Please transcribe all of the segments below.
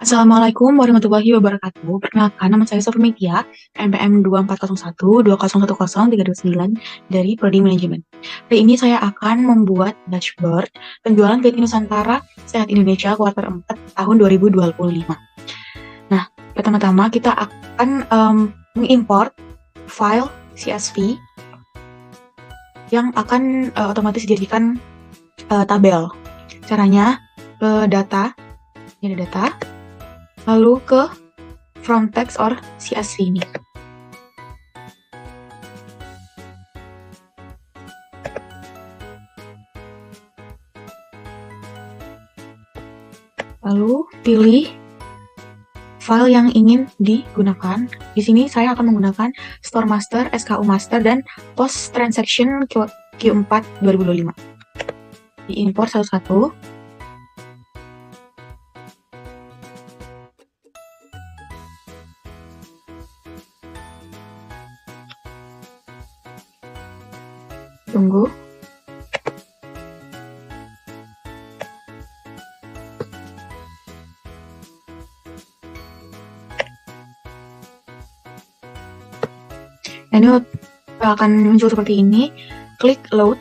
Assalamualaikum warahmatullahi wabarakatuh. Perkenalkan, nama saya Sofmetia, NPM 2401-2010329 dari Prodi Manajemen. Hari ini saya akan membuat dashboard penjualan PT Nusantara Sehat Indonesia kuartal 4 tahun 2025. Nah, pertama-tama kita akan mengimport file CSV yang akan otomatis dijadikan tabel. Caranya ke data, ini ada data, lalu ke from text or CSV ini. Lalu pilih file yang ingin digunakan. Di sini saya akan menggunakan Store Master, SKU Master, dan Post Transaction Q4 2025. Diimport satu-satu. Tunggu. Nah, ini akan muncul seperti ini. Klik load.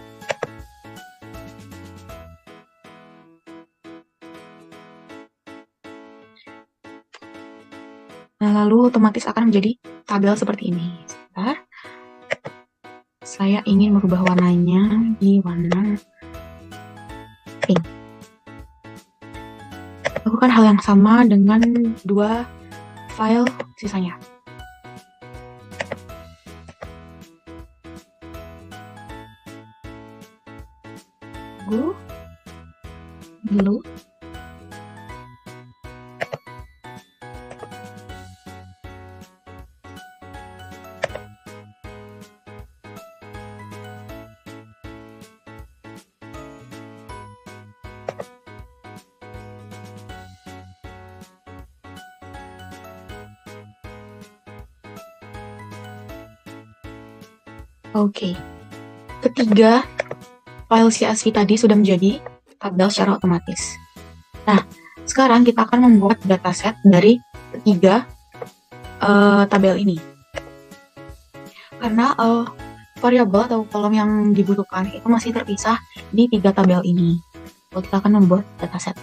Nah, lalu otomatis akan menjadi tabel seperti ini. Sebentar. Saya ingin merubah warnanya di warna pink. Lakukan hal yang sama dengan dua file sisanya. Tunggu dulu. Oke. Ketiga file CSV tadi sudah menjadi tabel secara otomatis. Nah, sekarang kita akan membuat dataset dari ketiga tabel ini. Karena variabel atau kolom yang dibutuhkan itu masih terpisah di tiga tabel ini. Kita akan membuat dataset.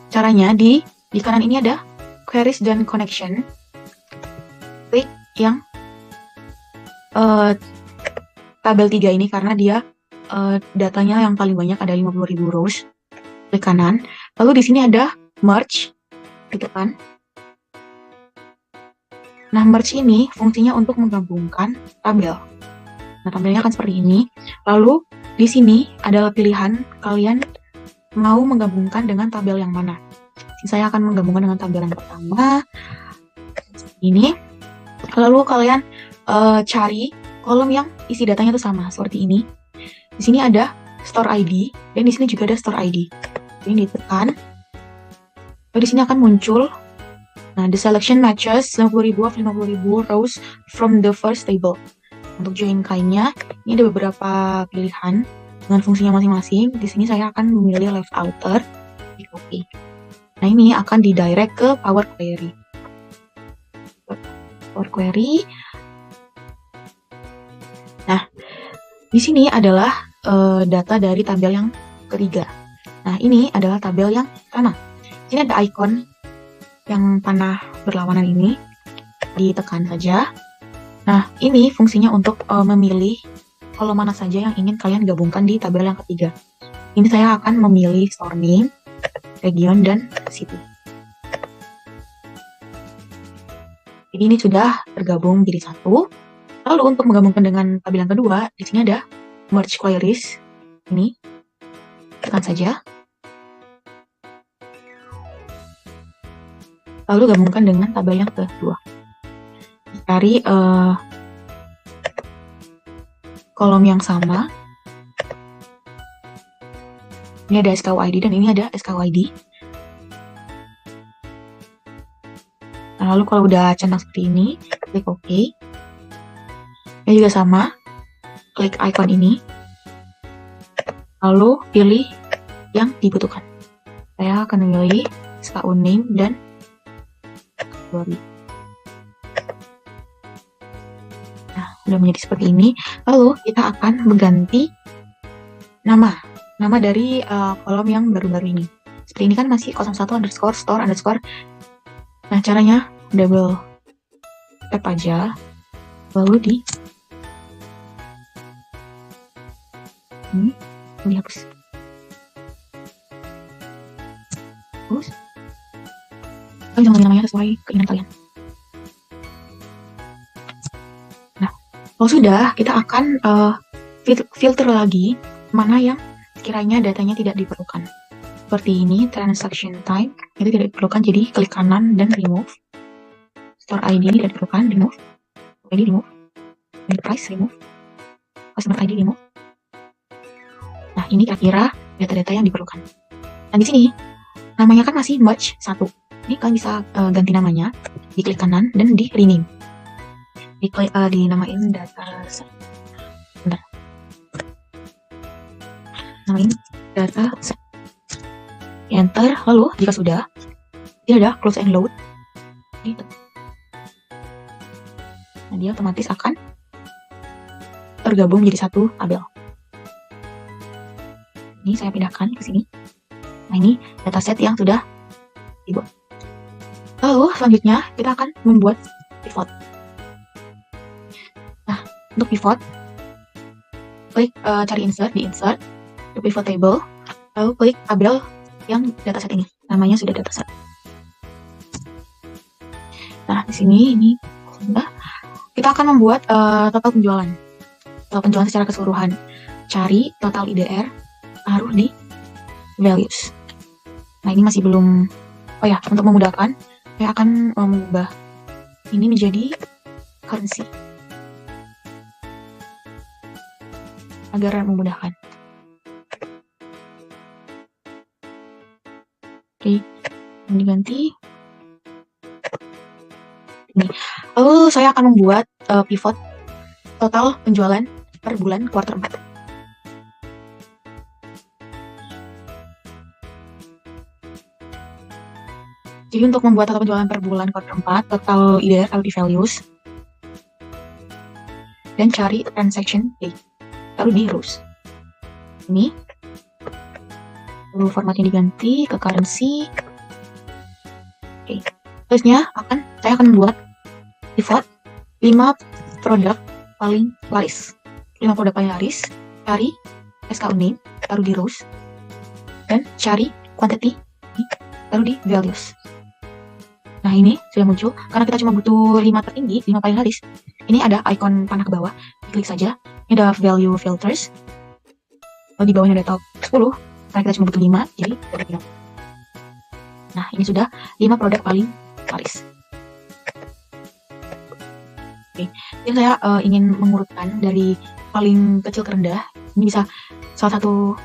Caranya di kanan ini ada queries dan connection. Klik yang tabel 3 ini karena dia datanya yang paling banyak ada 50.000 rows. Klik kanan. Lalu di sini ada merge. Klik kan. Nah, merge ini fungsinya untuk menggabungkan tabel. Nah, tabelnya akan seperti ini. Lalu di sini adalah pilihan kalian mau menggabungkan dengan tabel yang mana. Saya akan menggabungkan dengan tabel yang pertama. Ini. Lalu kalian cari kolom yang isi datanya itu sama seperti ini. Di sini ada store ID dan di sini juga ada store ID. Ini ditekan. Lalu di sini akan muncul. Nah, the selection matches 50.000 of 50.000 rows from the first table. Untuk join kainnya, ini ada beberapa pilihan dengan fungsinya masing-masing. Di sini saya akan memilih left outer. Klik OK. Nah, ini akan didirect ke Power Query. Power Query. Nah, di sini adalah data dari tabel yang ketiga. Nah, ini adalah tabel yang pertama. Di sini ada icon yang panah berlawanan ini. Ditekan saja. Nah, ini fungsinya untuk memilih kolom mana saja yang ingin kalian gabungkan di tabel yang ketiga. Ini saya akan memilih store name, region, dan city. Jadi ini sudah tergabung jadi satu. Lalu untuk menggabungkan dengan tabel yang kedua, di sini ada merge queries. Ini tekan saja. Lalu gabungkan dengan tabel yang kedua. Cari kolom yang sama. Ini ada SKU ID dan ini ada SKU ID. Nah, lalu kalau udah centang seperti ini, klik OK. Ini juga sama, klik icon ini, lalu pilih yang dibutuhkan. Saya akan memilih SKU name dan category. Nah, sudah menjadi seperti ini. Lalu kita akan mengganti nama dari kolom yang baru-baru ini. Seperti ini kan masih 01 underscore store underscore. Nah, caranya double tap aja, lalu dihapus. Terus kalian jangan namanya sesuai keinginan kalian. Nah, kalau sudah, kita akan filter lagi mana yang sekiranya datanya tidak diperlukan. Seperti ini, transaction type itu tidak diperlukan, jadi klik kanan dan remove. Store ID tidak diperlukan, remove. ID remove. And price remove. Customer ID remove. Nah, ini kira-kira data-data yang diperlukan. Dan di sini namanya kan masih merge 1. Ini kalian bisa ganti namanya, diklik kanan dan di rename. Dinamain data set. Bentar. Namain data set. Enter, lalu jika sudah, dia ada close and load. Nah, dia otomatis akan tergabung menjadi satu tabel. Ini saya pindahkan ke sini. Nah, ini dataset yang sudah dibuat. Lalu selanjutnya kita akan membuat pivot. Nah, untuk pivot, klik cari insert, di insert, ke pivot table, lalu klik tabel yang dataset ini. Namanya sudah dataset. Nah, di sini ini sudah. Kita akan membuat total penjualan. Total penjualan secara keseluruhan. Cari total IDR, taruh di values. Nah, ini masih belum. Oh ya, untuk memudahkan, saya akan mengubah ini menjadi currency agar memudahkan. Oke, diganti ini. Lalu saya akan membuat pivot total penjualan per bulan kuartal 4. Jadi untuk membuat total penjualan per bulan kuartal 4, total IDR taruh di values, dan cari transaction date, taruh di rows. Ini, lalu formatnya diganti ke currency. Oke, terusnya saya akan membuat pivot 5 produk paling laris. 5 produk paling laris, cari SKU name, taruh di rows, dan cari quantity, taruh di values. Nah, ini sudah muncul. Karena kita cuma butuh 5 tertinggi, 5 paling laris. Ini ada icon panah ke bawah. Klik saja. Ini ada value filters. Lalu di bawahnya ada top 10. Karena kita cuma butuh 5, jadi kita pilih. Nah, ini sudah 5 produk paling laris. Oke, jadi saya ingin mengurutkan dari paling kecil ke rendah. Ini bisa salah satu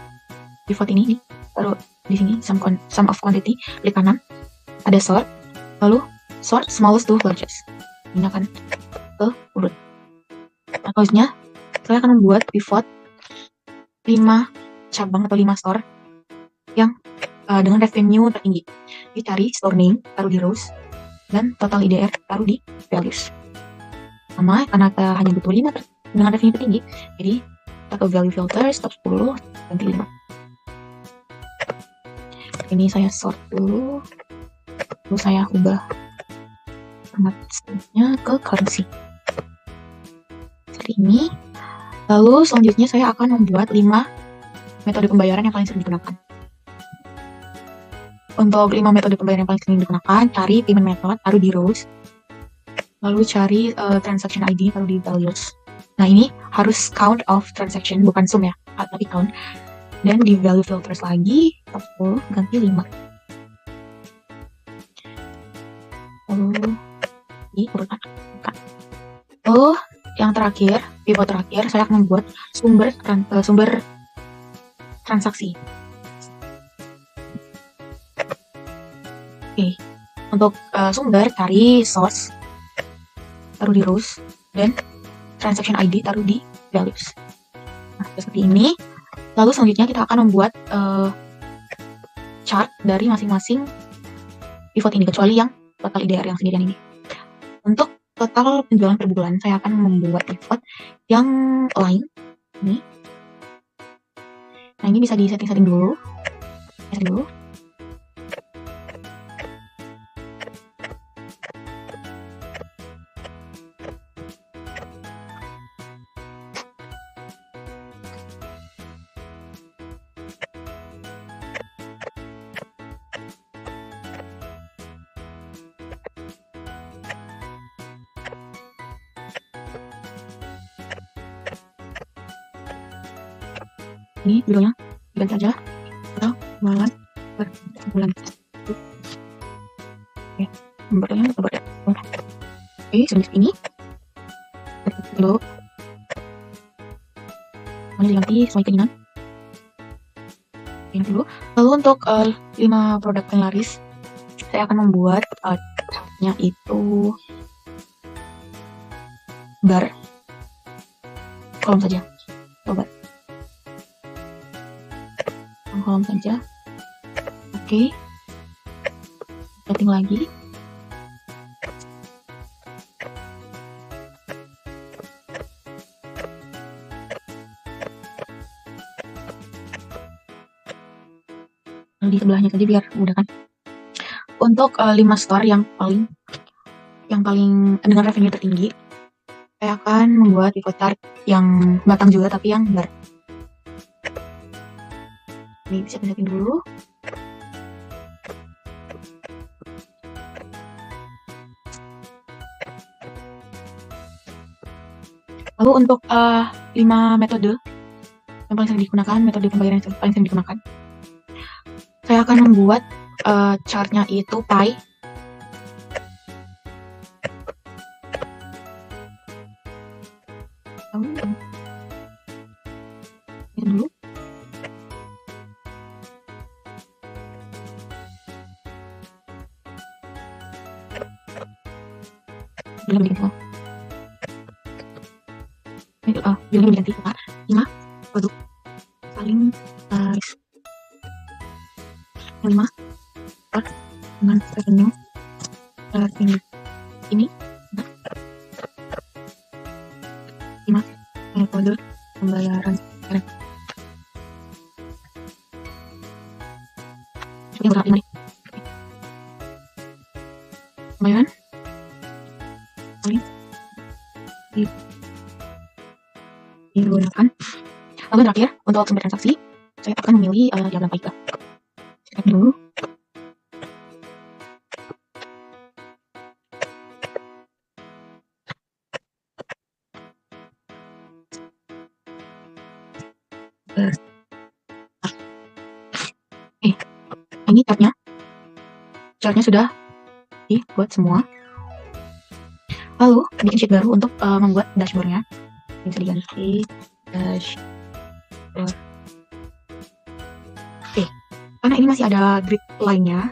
pivot ini nih. Taruh di sini, sum of quantity. Klik kanan. Ada sort. Lalu sort smallest to largest. Ini akan ke urut. Nah, selanjutnya saya akan membuat pivot 5 cabang atau 5 store yang dengan revenue tertinggi. Jadi cari store name, taruh di rows, dan total IDR taruh di values. Sama, karena kita hanya butuh 5 dengan revenue tertinggi, jadi kita ke value filters, top 10, ganti 5. Ini saya sort dulu. Lalu saya ubah format selanjutnya ke currency. Seperti ini. Lalu selanjutnya saya akan membuat 5 metode pembayaran yang paling sering digunakan. Untuk 5 metode pembayaran yang paling sering digunakan, cari payment method, taruh di rows. Lalu cari transaction ID, taruh di values. Nah, ini harus count of transaction, bukan sum ya, tapi count. Dan di value filters lagi, top 10, ganti 5. Lalu yang terakhir, pivot terakhir, saya akan membuat sumber transaksi. Oke, untuk sumber cari source, taruh di rows, dan transaction ID taruh di values. Nah, seperti ini. Lalu selanjutnya kita akan membuat chart dari masing-masing pivot ini, kecuali yang total IDR yang sendirian ini. Untuk total penjualan per bulan, saya akan membuat pivot yang lain ini. Nah, ini bisa di setting dulu. Ini judulnya diganti aja atau jualan per bulan. Oke, nomornya ya. Oke, sejenis ini dulu. Ini diganti sesuai keinginan. Ini dulu. Lalu untuk 5 produk yang laris, saya akan membuat nya itu bar kolom saja. Coba kolom saja. Oke, setting lagi. Di sebelahnya saja biar mudah kan. Untuk 5 store yang paling dengan revenue tertinggi, saya akan membuat pivot chart yang batang juga tapi yang bar. Ini bisa setting dulu. Lalu untuk 5 metode yang paling sering digunakan, metode pembayaran yang paling sering digunakan, saya akan membuat chartnya itu pie. Ini dulu. Belum diganti. Belum diganti. 5 produk paling laris. 5 dengan revenue tertinggi ini 5 metode pembayaran pembayaran digunakan. Lalu terakhir untuk sumber transaksi, saya akan memilih diagram Paiga. Cek dulu. Ini chartnya sudah dibuat semua. Lalu bikin sheet baru untuk membuat dashboardnya. Bisa diganti dashboard. Oke, karena ini masih ada grid line-nya,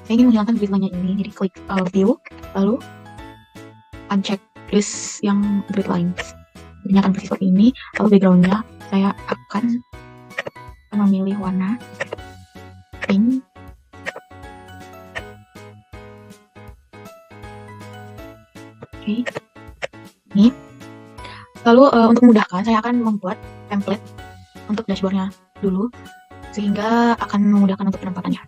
saya ingin menghilangkan grid line-nya ini. Jadi klik view, lalu uncheck list yang grid lines. Jadinya akan bersih seperti ini. Lalu background-nya saya akan memilih warna pink. Oke, ini. Lalu untuk memudahkan, saya akan membuat template untuk dashboardnya dulu, sehingga akan memudahkan untuk penempatannya.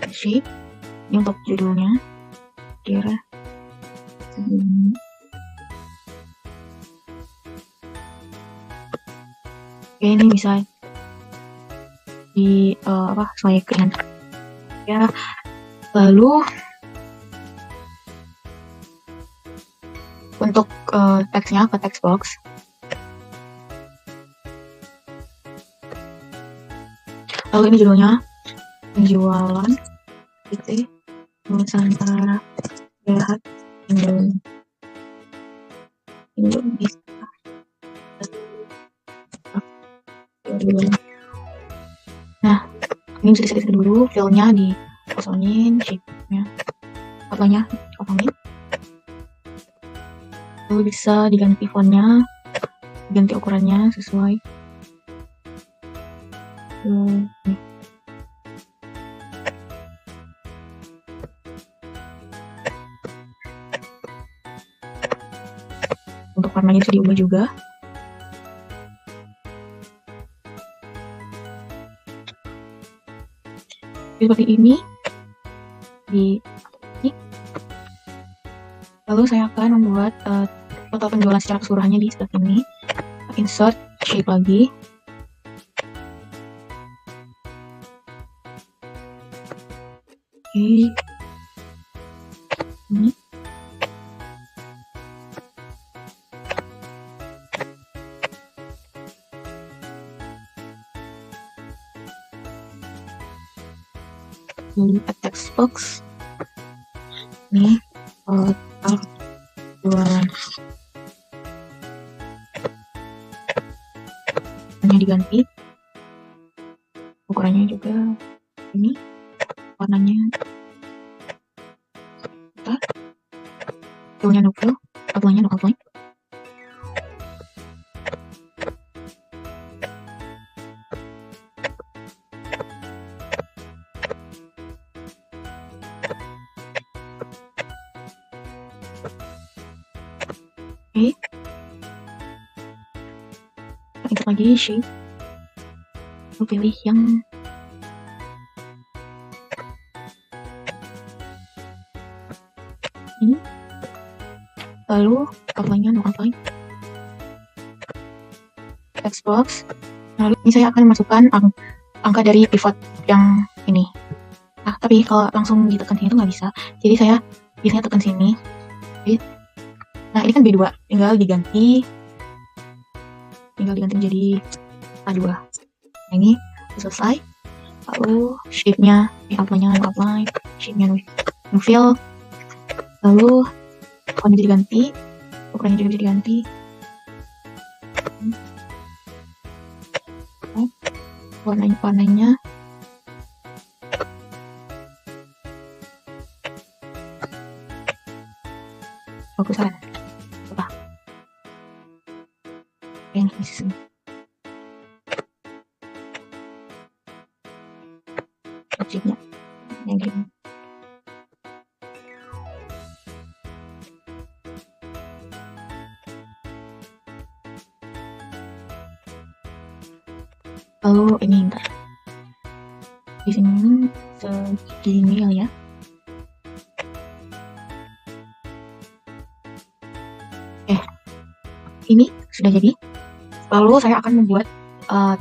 Shape, ini untuk judulnya, kira segini. Oke, ini bisa di sesuaikan ya. Lalu untuk teksnya ke text box, lalu ini judulnya penjualan PT Nusantara Sehat Indonesia. Nah, ini bisa disetting dulu, filenya dikosongin, shape-nya, fotonya kosongin. Lalu bisa diganti fontnya, diganti ukurannya sesuai. warnanya bisa diubah juga. Seperti ini. Lalu saya akan membuat total penjualan secara keseluruhannya di sebelah sini. Insert shape lagi. Oke. Ini. Lalu text box. Ini total jualan. Hanya diganti. Ukurannya juga ini. Warnanya filenya no fill, outline-nya no outline. Oke. Kita lagi shape. Lalu pilih yang ini. Lalu outline-nya no outline. Text box. Lalu ini saya akan masukkan angka dari pivot yang ini. Nah, tapi kalau langsung ditekan sini itu nggak bisa. Jadi saya biasanya tekan sini. Nah, ini kan B2, tinggal diganti menjadi A2. Nah, ini selesai. Lalu shape-nya, outline-nya no outline, shape-nya no fill. Lalu warnanya jadi ganti, ukurannya juga jadi ganti. Warnanya bagusan. Coba. Ini di sini. Objeknya yang gini. Lalu ini entar di sini segini kali ya. Ini sudah jadi. Lalu saya akan membuat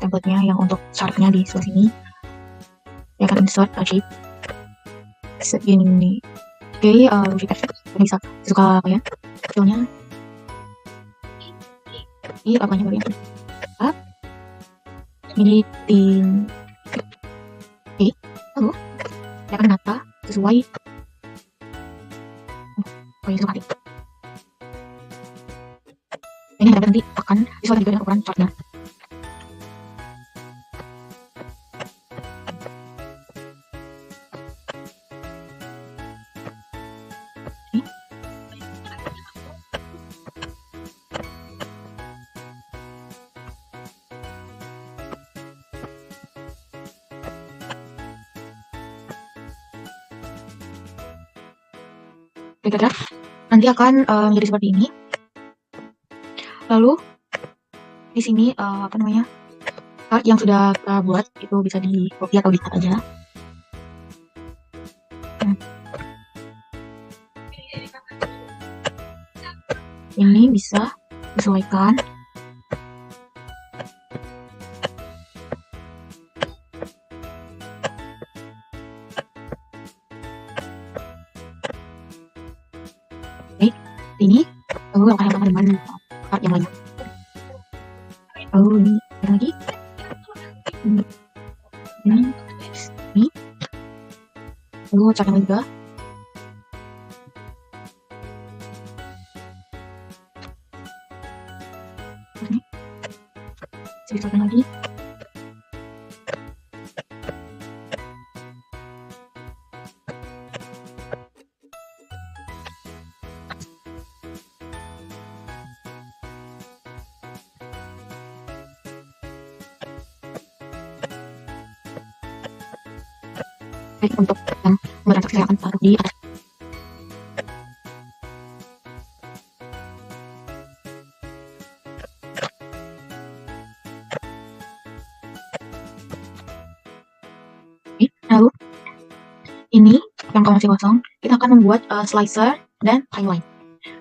template-nya yang untuk chart-nya di sebelah sini. Saya akan insert shape segini. Oke, bisa suka apa ya? Hasilnya. Ini apanya bagian ini tim. Oke, lalu saya akan nata sesuai suka hati. Ini nanti akan disesuaikan juga dengan ukuran chartnya. Nanti akan menjadi seperti ini. Lalu di sini chart yang sudah kita buat itu bisa di copy atau di cut aja. Ini bisa disesuaikan. Ini lalu akan dengan chart yang lainnya. Lalu ini lagi ini lalu chart yang juga. Saya lagi. Untuk yang bertransaksi saya akan taruh di atas. ini yang masih kosong, kita akan membuat slicer dan timeline.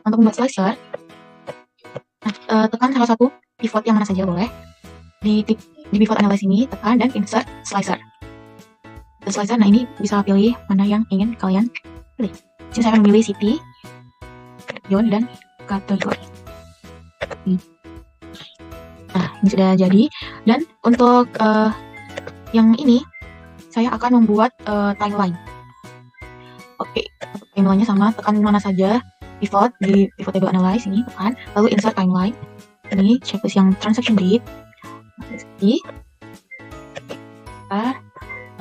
Untuk membuat slicer, tekan salah satu pivot yang mana saja boleh. Di pivot analysis ini tekan dan insert slicer. The slicer, nah ini bisa pilih mana yang ingin kalian pilih. Sini saya akan memilih city, region, dan kategori. Nah, ini sudah jadi. Dan untuk yang ini, saya akan membuat timeline. Oke, timelinenya sama, tekan mana saja pivot di pivot table analyze ini, tekan, lalu insert timeline. Ini checklist yang transaction date.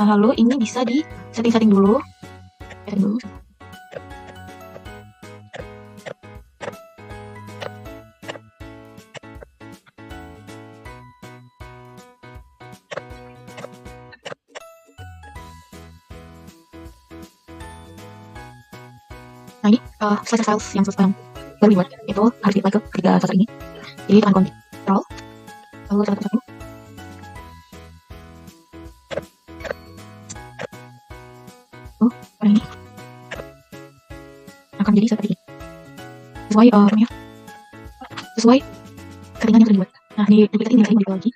Lalu ini bisa di setting dulu. Nah ini slicer styles yang baru dibuat itu harus di-apply ke ketiga slicer ini. Jadi tekan Ctrl, lalu satu-satu. Ini akan jadi seperti ini. Sesuai settingan yang sudah dibuat. Nah di duplicate ini saya mau lagi.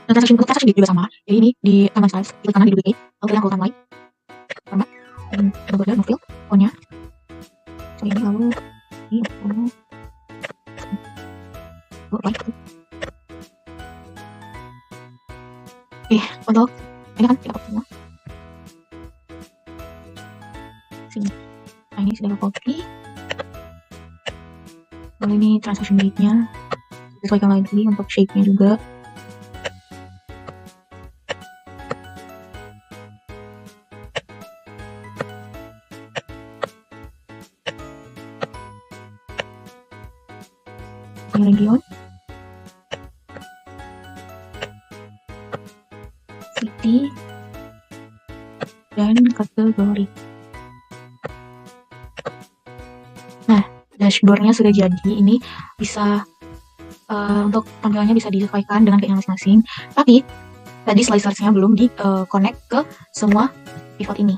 Dan transaction juga sama. Jadi ini di command styles, klik kanan di duplicate, lalu pilih yang lain. Format, dan double no fill, fontnya. Ini lalu ini untuk ini kan kita copy semua. Sini. Nah ini sudah copy. Lalu ini transaction date-nya sesuaikan lagi untuk shape-nya juga. Region, city, dan kategori. Nah, dashboardnya sudah jadi. Ini bisa untuk tampilannya bisa disesuaikan dengan keinginan masing-masing. Tapi tadi slicersnya belum di connect ke semua pivot ini.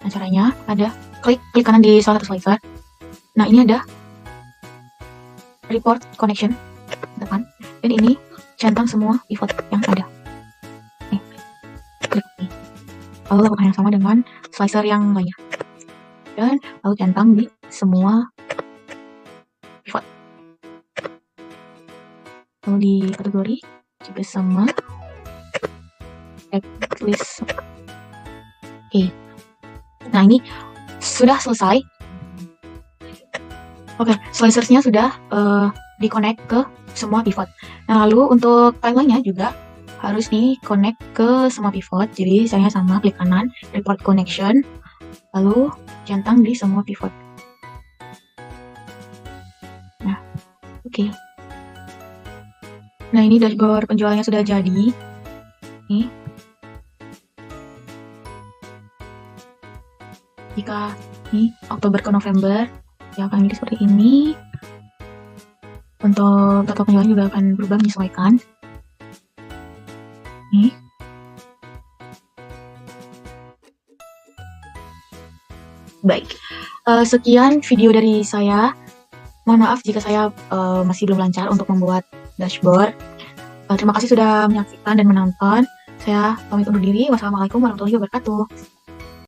Nah caranya ada klik kanan di salah satu slicer. Nah ini ada report connection depan, dan ini centang semua pivot yang ada. Nih, klik ini. Lalu lakukan yang sama dengan slicer yang lainnya, dan lalu centang di semua pivot. Lalu di kategori juga sama, checklist. Oke. Nah ini sudah selesai. Oke, slicersnya sudah di-connect ke semua pivot. Nah, lalu untuk timeline-nya juga harus di-connect ke semua pivot. Jadi, saya sama klik kanan, report connection, lalu centang di semua pivot. Nah, oke. Nah, ini dashboard penjualannya sudah jadi. Nih. Jika ini Oktober ke November, ya akan jadi seperti ini. Untuk total penjualan juga akan berubah menyesuaikan. Nih. Baik, sekian video dari saya. Mohon maaf jika saya masih belum lancar untuk membuat dashboard. Terima kasih sudah menyaksikan dan menonton. Saya pamit undur diri. Wassalamualaikum warahmatullahi wabarakatuh.